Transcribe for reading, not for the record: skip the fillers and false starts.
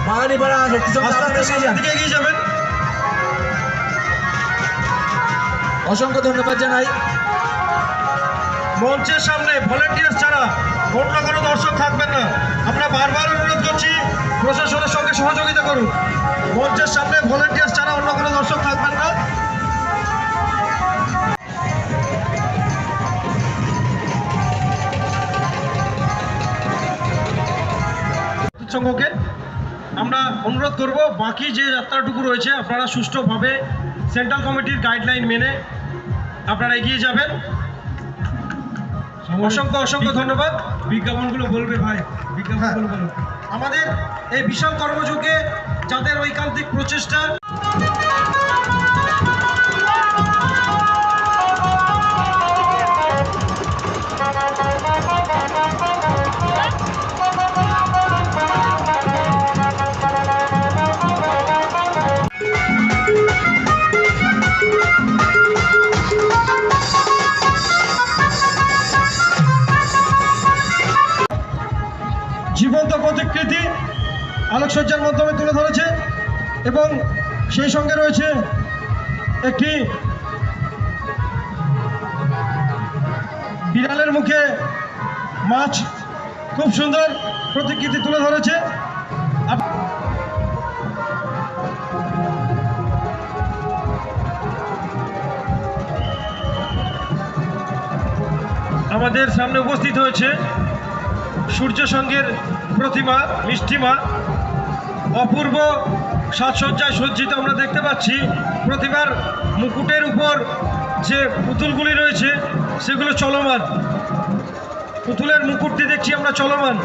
বাগানিপাড়া শক্তি দিকে এগিয়ে যাবেন। অসংখ্য ধন্যবাদ জানাই। মঞ্চের সামনে ভলেন্টিয়ার্স ছাড়া অন্য কোনো দর্শক থাকবেন না। আমরা বারবার অনুরোধ করছি প্রশাসনের সঙ্গে সহযোগিতা করুন। মঞ্চের সামনে ভলেন্টিয়ার্স ছাড়া অন্য কোনো দর্শক থাকবেন না। সঙ্গকে আমরা অনুরোধ করব বাকি যে যাত্রাটুকু রয়েছে আপনারা সুষ্ঠুভাবে সেন্ট্রাল কমিটির গাইডলাইন মেনে আপনারা এগিয়ে যাবেন। অসংখ্য ধন্যবাদ। বিজ্ঞাপনগুলো বলবে ভাই, বিজ্ঞাপনগুলো বলবে। আমাদের এই বিশাল কর্মযোগে যাদের ঐকান্তিক প্রচেষ্টা জীবন্ত প্রতিকৃতি আলোকসজ্জার মাধ্যমে তুলে ধরেছে এবং সেই সঙ্গে রয়েছে একটি বিড়ালের মুখে মাছ, খুব সুন্দর প্রতিকৃতি তুলে ধরেছে। আমাদের সামনে উপস্থিত হয়েছে সূর্য সঙ্গের প্রতিমা মিষ্টিমা। অপূর্ব সাজসজ্জায় সজ্জিত আমরা দেখতে পাচ্ছি। প্রতিমার মুকুটের উপর যে পুতুলগুলি রয়েছে সেগুলো চলমান, পুতুলের মুকুটটি দেখছি আমরা চলমান।